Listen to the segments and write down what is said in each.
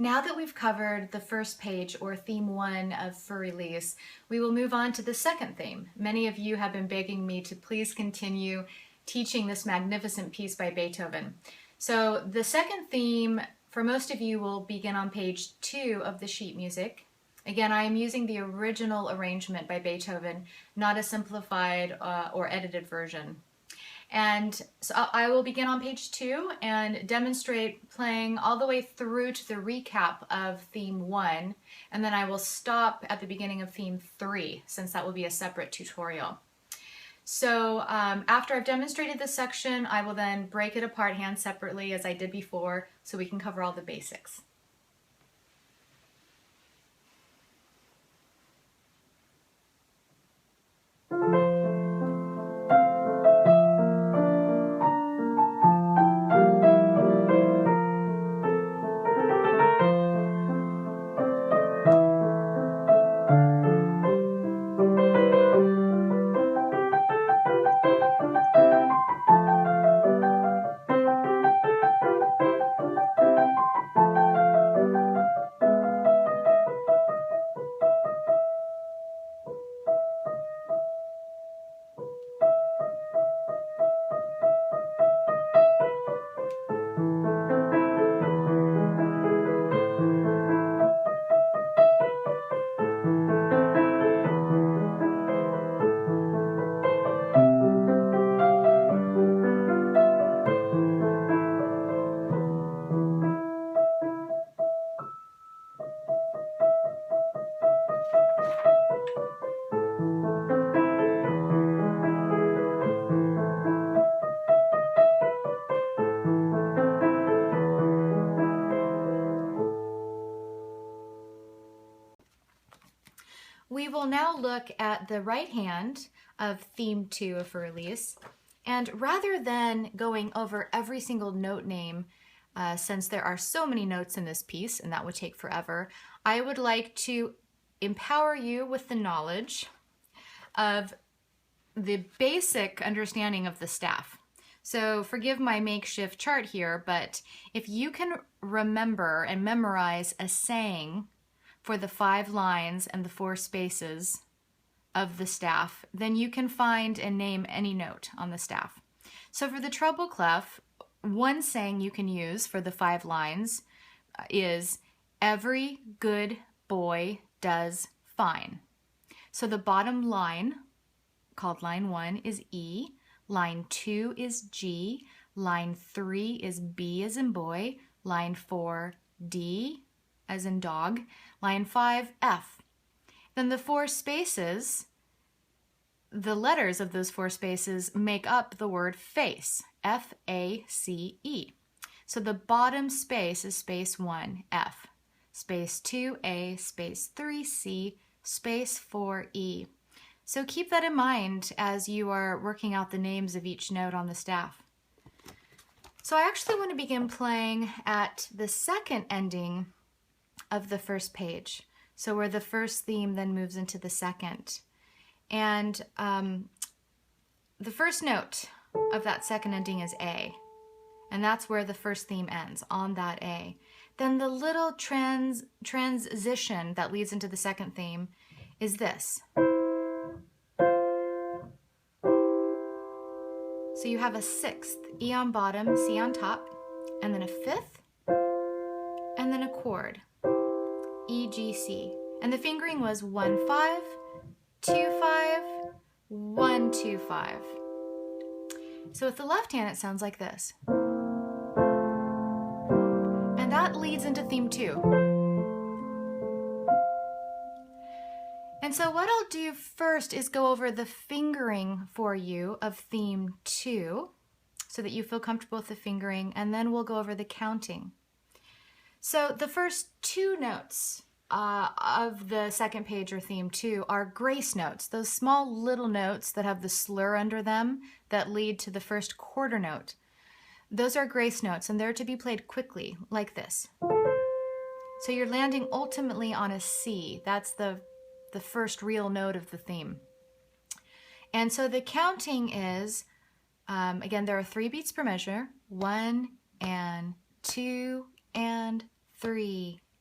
Now that we've covered the first page, or theme 1 of For Elise, we will move on to the second theme. Many of you have been begging me to please continue teaching this magnificent piece by Beethoven. So the second theme, for most of you, will begin on page 2 of the sheet music. Again, I am using the original arrangement by Beethoven, not a simplified or edited version. And so I will begin on page 2 and demonstrate playing all the way through to the recap of theme 1, and then I will stop at the beginning of theme 3, since that will be a separate tutorial. So after I've demonstrated this section, I will then break it apart hand separately as I did before, so we can cover all the basics. We will now look at the right hand of theme 2 of For Elise, and rather than going over every single note name, since there are so many notes in this piece and that would take forever, I would like to empower you with the knowledge of the basic understanding of the staff. So forgive my makeshift chart here, but if you can remember and memorize a saying for the 5 lines and the 4 spaces of the staff, then you can find and name any note on the staff. So for the treble clef, one saying you can use for the 5 lines is, "Every good boy does fine." So the bottom line, called line 1, is E, line 2 is G, line 3 is B as in boy, line 4 D as in dog, line 5 F. Then the 4 spaces, the letters of those 4 spaces make up the word face, F-A-C-E. So the bottom space is space 1, F, space 2, A, space 3, C, space 4, E. So keep that in mind as you are working out the names of each note on the staff. So I actually want to begin playing at the second ending of the first page, so where the first theme then moves into the second. And the first note of that second ending is A, and that's where the first theme ends, on that A. Then the little transition that leads into the second theme is this. So you have a 6th, E on bottom, C on top, and then a 5th, and then a chord, E, G, C. And the fingering was 1, 5, 2, 5, 1, 2, 5. So with the left hand, it sounds like this. And that leads into theme 2. And so what I'll do first is go over the fingering for you of theme 2 so that you feel comfortable with the fingering, and then we'll go over the counting. So the first 2 notes of the second page, or theme 2, are grace notes, those small little notes that have the slur under them that lead to the first quarter note. Those are grace notes, and they're to be played quickly, like this. So you're landing ultimately on a C. That's the first real note of the theme. And so the counting is, again, there are 3 beats per measure, 1 and 2 and 3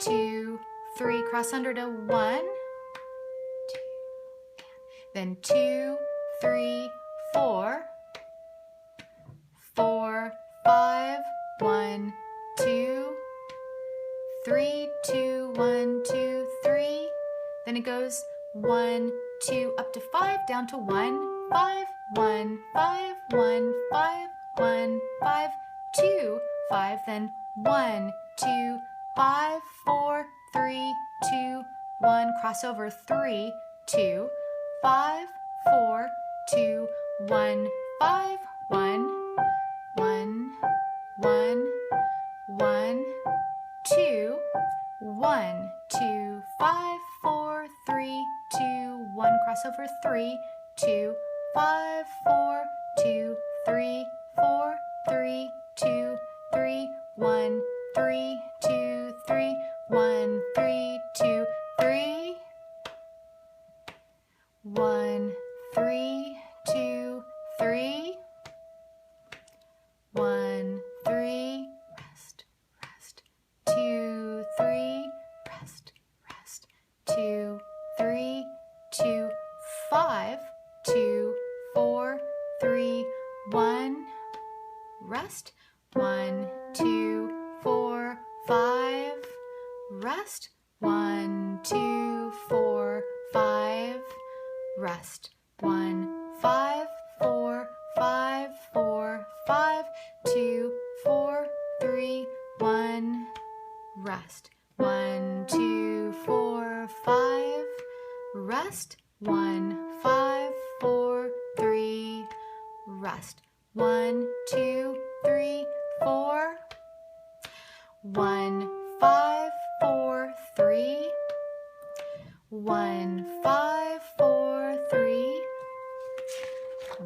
2, 3, cross under to 1, 2, then 2, 3, 4, 4, 5, 1, 2, 3, 2, 1, 2, 3. Then it goes 1, 2, up to 5, down to 1, 5, 1, 5, 1, 5, 1, 5, 2, 5, then 1, 2, 5, 4, 3, 2, 1, cross over 3, 2, 5, 4, 2, 1, 5, 1, 1, 1, 1, 2, 1, 2, 5, 4, 3, 2, 1, cross over 3, 2, 5, 4, 2, 3, 4, 3, 2, 3, 1, 3, 2, 3, 1, 3, 2, 3, 1, 3, 2, 3, 1, 3, rest, rest, 2, 3, rest, rest, 2, 3, 2, 5, 2, 4, 3, 1, rest, 1, 2, 4, 5, rest, 1, 2, 4, 5, rest, 1, 5, 4, 5, 4, 5, 2, 4, 3, 1, rest, 1, 2, 4, 5, rest, 1, 5, 4, 3, rest, 1, 2, 3, 4, 1, 5, 4, 3, 1, 5, 4, 3,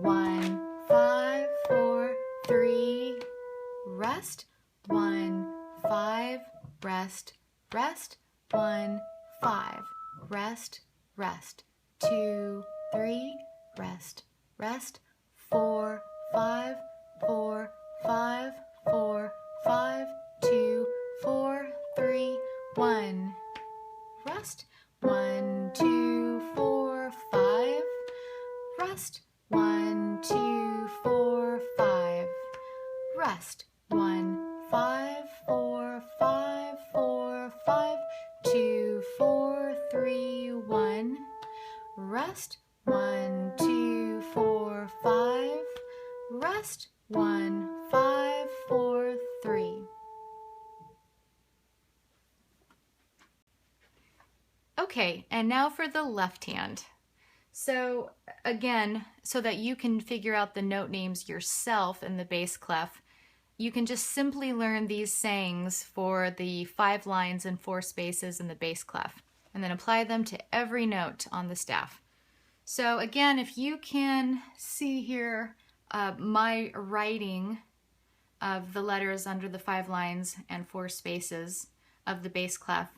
1, 5, 4, 3, rest, 1, 5, rest, rest, 1, 5, rest, rest, 2, 3, rest, rest, 4, 5, 4, 5, 4, 5, 2, 4, 3, 1, rest, 1, 2, 4, 5, rest, 1, 2, 4, 5, rest, 1, 5, 4, 5, 4, 5, 2, 4, 3, 1, rest, 1, 2, 4, 5, rest, 1, 5, 4, 3. Okay, and now for the left hand. So again, so that you can figure out the note names yourself in the bass clef, you can just simply learn these sayings for the 5 lines and 4 spaces in the bass clef, and then apply them to every note on the staff. So again, if you can see here my writing of the letters under the 5 lines and 4 spaces of the bass clef.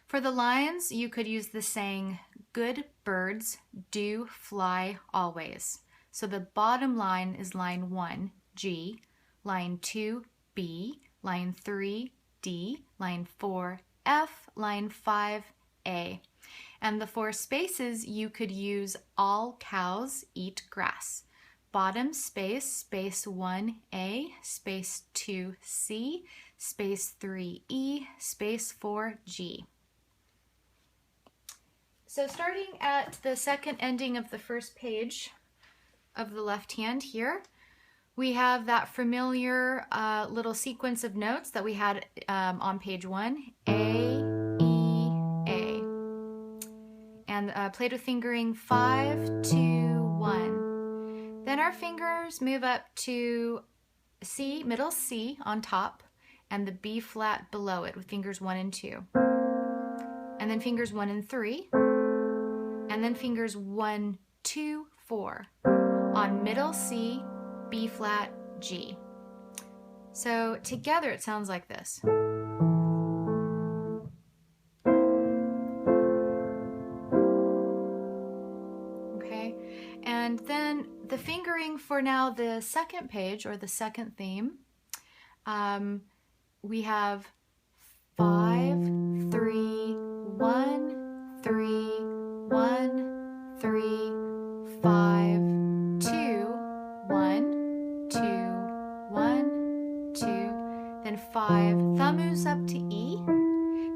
For the lines, you could use the saying, good birds do fly always. So the bottom line is line 1, G, line 2, B, line 3, D, line 4, F, line 5, A. And the 4 spaces, you could use all cows eat grass. Bottom space, space 1A, space 2C, space 3E, space 4G. So starting at the second ending of the first page of the left hand here, we have that familiar little sequence of notes that we had on page 1, A, E, A. And play with fingering 5, 2, 1. Then our fingers move up to C, middle C on top, and the B flat below it with fingers 1 and 2. And then fingers 1 and 3. And then fingers 1, 2, 4 on middle C, B flat, G. So together it sounds like this. Okay, and then the fingering for now the second page or the second theme, we have 5, 3, to E.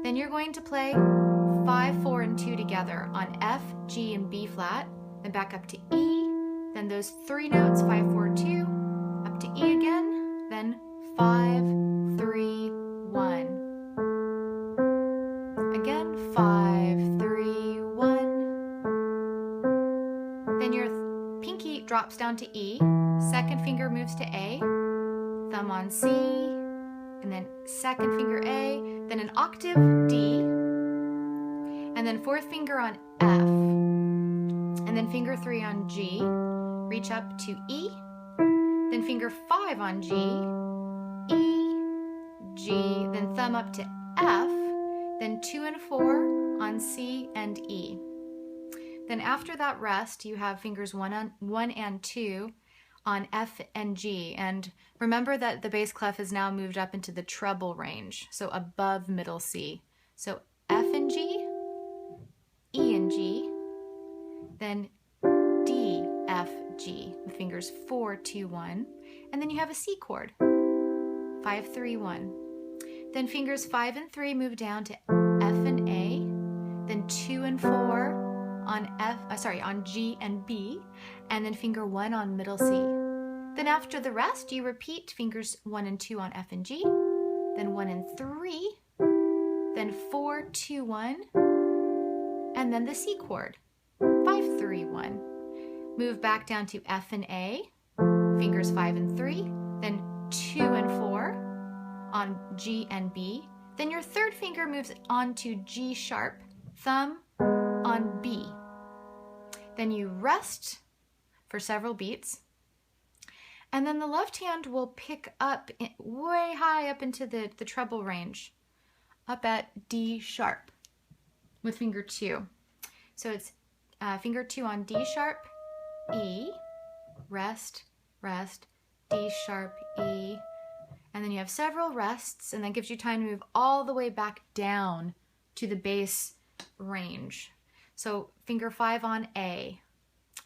Then you're going to play 5, 4, and 2 together on F, G, and B flat, then back up to E, then those 3 notes, 5, 4, 2, up to E again, then 5, 3, 1. Again, 5, 3, 1. Then your pinky drops down to E, second finger moves to A, thumb on C, and then second finger A, then an octave D, and then fourth finger on F, and then finger 3 on G, reach up to E, then finger 5 on G, E, G, then thumb up to F, then 2 and 4 on C and E. Then after that rest, you have fingers 1 and 2 on F and G. And remember that the bass clef is now moved up into the treble range, so above middle C. So F and G, E and G, then D, F, G with fingers 4, 2, 1. And then you have a C chord, 5, 3, 1. Then fingers 5 and 3 move down to F and A, then 2 and 4 on on G and B, and then finger 1 on middle C. Then after the rest, you repeat fingers 1 and 2 on F and G, then 1 and 3, then 4, 2, 1, and then the C chord, 5, 3, 1. Move back down to F and A, fingers 5 and 3, then 2 and 4 on G and B. Then your third finger moves on to G sharp, thumb on B. Then you rest for several beats, and then the left hand will pick up way high up into the treble range, up at D sharp with finger 2. So it's finger 2 on D sharp, E, rest, rest, D sharp, E, and then you have several rests, and that gives you time to move all the way back down to the bass range. So finger 5 on A,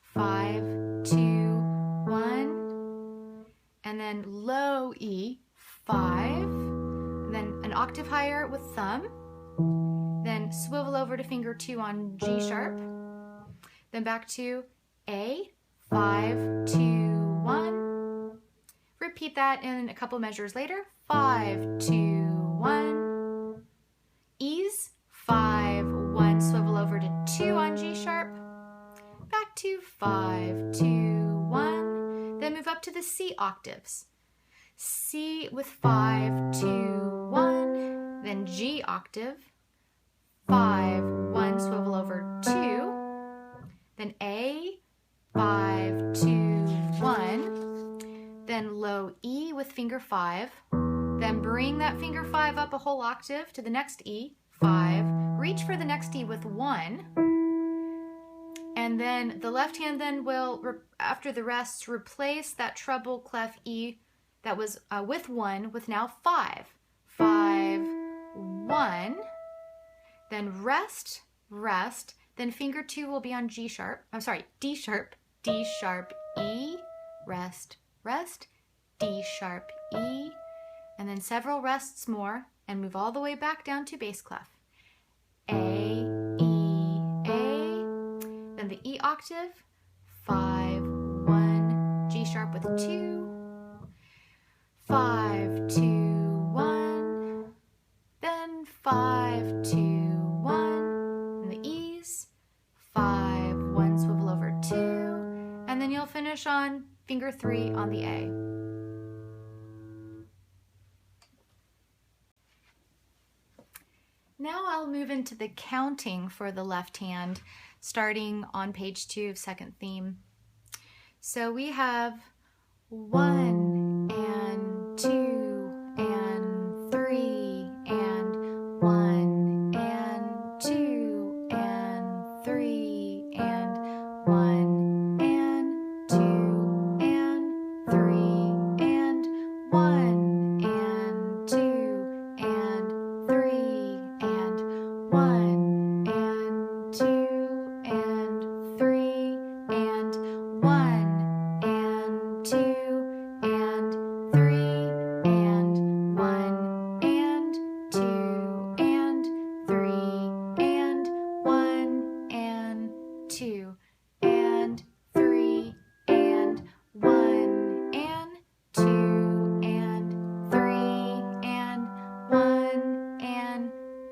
5, 2, 1, and then low E, 5, and then an octave higher with thumb, then swivel over to finger 2 on G sharp, then back to A, 5, 2, 1. Repeat that in a couple measures later, 5, 2, 1. E's, 5, 1, swivel over to 2 on G sharp, back to 5, 2, 1, then move up to the C octaves. C with 5, 2, 1, then G octave, 5, 1, swivel over 2, then A, 5, 2, 1, then low E with finger 5, then bring that finger 5 up a whole octave to the next E, 5, reach for the next E with 1, and then the left hand then will, after the rests, replace that treble clef E that was with 1 with now 5. 5, 1, then rest, rest, then finger 2 will be on G sharp, D sharp, D sharp, E, rest, rest, D sharp, E, and then several rests more, and move all the way back down to bass clef. A, E, A, then the E octave, 5, 1, G sharp with 2, 5, 2, 1, then 5, 2, 1, and the E's, 5, 1, swivel over 2, and then you'll finish on finger 3 on the A. Now I'll move into the counting for the left hand, starting on page 2 of second theme. So we have 1 and 2 and 3 and 1 and 2 and 3 and 1 and 2 and 3 and 1 and 2 and 3 and 1 and 2 and 3 and 1 and 2 and